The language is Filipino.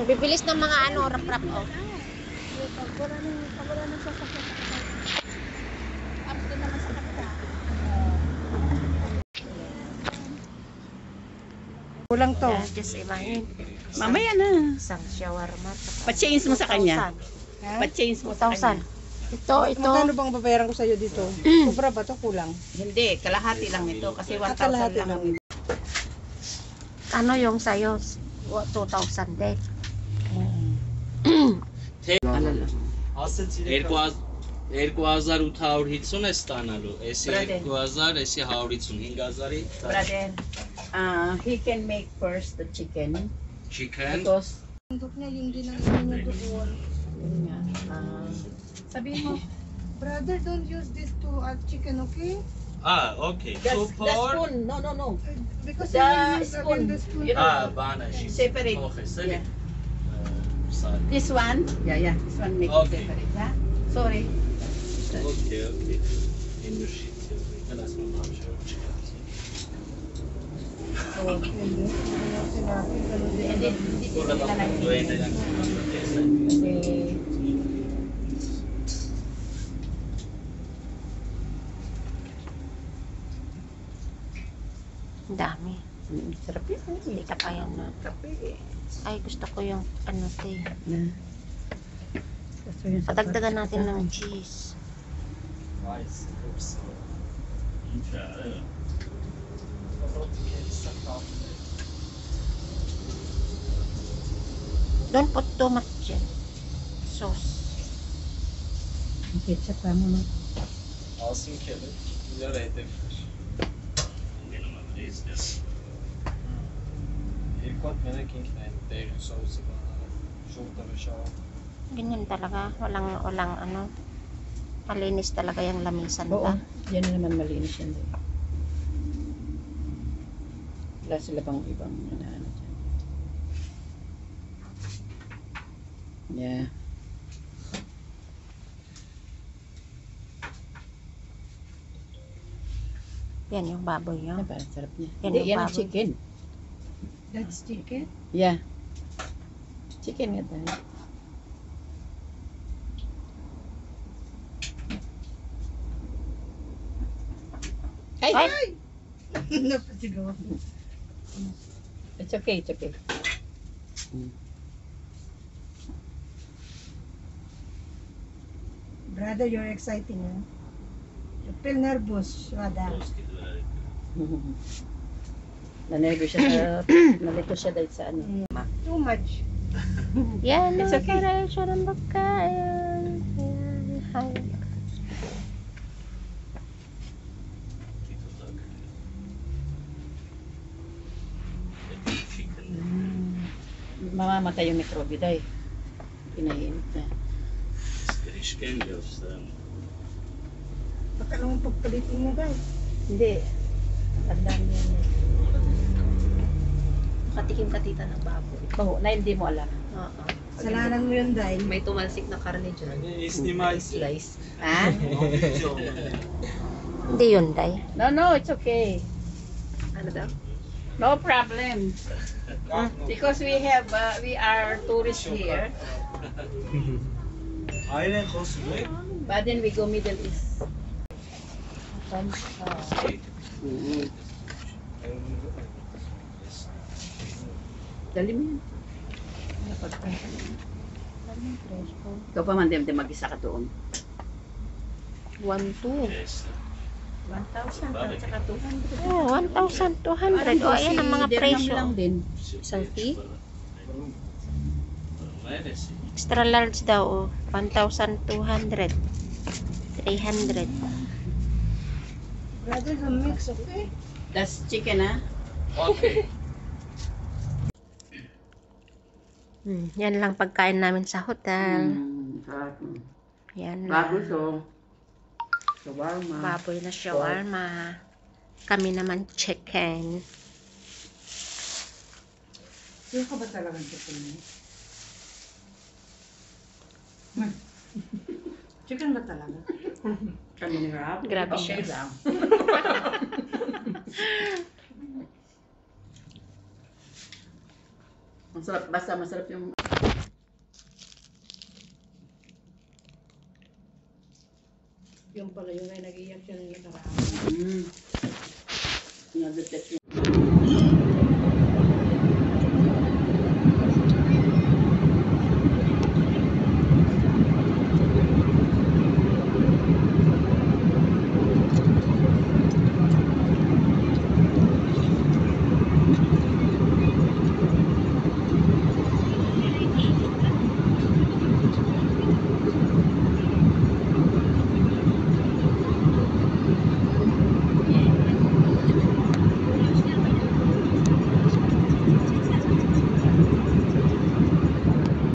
Ang bibilis ng mga ano, rap-rap, oh. Wala nang sasakyan. Tapos doon naman sa kapita. Kulang to. Just imagine. Mamaya na. Isang shawarma. Pa-change mo sa kanya. 2,000. Pa-change mo sa 2,000. kanya. Ito. Magkano bang babayaran ko sa'yo dito? Sobra ba to? Kulang? Hindi, kalahati lang ito kasi 1,000 Kalahati lang. lang. Ano yung sa'yo? 2,000 din. Erko azar uthauritsun estanalu. Esi Brother. 2000, esi hauritsun 5000. Brother, he can make first the chicken Chicken. because Tundok niya, yun din ang inyo niya doon. yun nga, sabihin mo, Brother, don't use this to add chicken, okay? Ah, okay. the Two pot. spoon, no. Because The you will use spoon. again the spoon. You know, Ah, bana shi. separate. Okay, sorry. Yeah. Sorry. This one, yeah, this one make Okay. it separate, ha? Sorry. Okay. In the sheet. Kan asma namsha chicken. Oh, hindi. Sinabi, ganun din. And then, this is Wala nila ba? lang. Wait, wait. Kasi, Ang dami. sarap yan. Hindi ka kaya na. Kape. Ay, gusto ko yung ano, te. Gusto yun sa Patagdagan natin ng cheese. Don't put too much dyan. Sauce. ketchup pa mo, no? Alsın kedi. Güzel hedef. Benim adı izliyorsun. Ilkot meneking kinain dairy sauce ba shorta ba siya Ganyan talaga. Walang ano. Malinis talaga yung lamisan Oo, ba? yan na naman malinis yan din. Wala sila bang ibang ano dyan. Yeah. Yan yung baboy nyo. Ano ba? Ang sarap niya. Yan Hindi, yung yan ang baboy. chicken. That's chicken? Yeah. Chicken nga tayo. Ay! Ay! Napasigaw. It's okay, it's okay. Brother, you're exciting, huh? You feel nervous, Rada. Nanervyo siya sa, nalito siya dahil sa ano. Too much. Yan It's ang okay. presyo ng pagkain. Yan. Hi. Mamamatay yung microbe dahil pinahinit na. Girişken göster. Baka naman pagpalitin mo, guys. Hindi. Tandaan niya yan. Nakatikim ka tita ng baboy. Oo, na hindi mo alam. Oo. Salanan mo yun, dahil. May tumalsik na karne dyan. Slice. Ha? Hindi yun, Day. No, it's okay. Ano daw? No problem. Because we are tourists here. Aynen kostu But then we go Middle East. Dali mo yan. Ikaw pa man din mag-isa ka doon. 1,200. Yes. 1,000 at saka 200. Oh, 1,200. O, ayan ang mga presyo. lang din. Isang tea. Neresi? Extra large daw, oh. 1,200. 300. Brother, the mix, okay? That's chicken, ha? Okay. Yan lang pagkain namin sa hotel. Sarap. Yan Bagus, lang. oh. Shawarma. Baboy na shawarma. Kami naman chicken. Yung ka ba talagang chicken mo? Chicken ba talaga? Kami ni Rob. Grabe Okay siya. lang. Masarap, basta masarap yung Yung pala yung ay nag-iyak siya nung nakaraan. Mm. Nadetect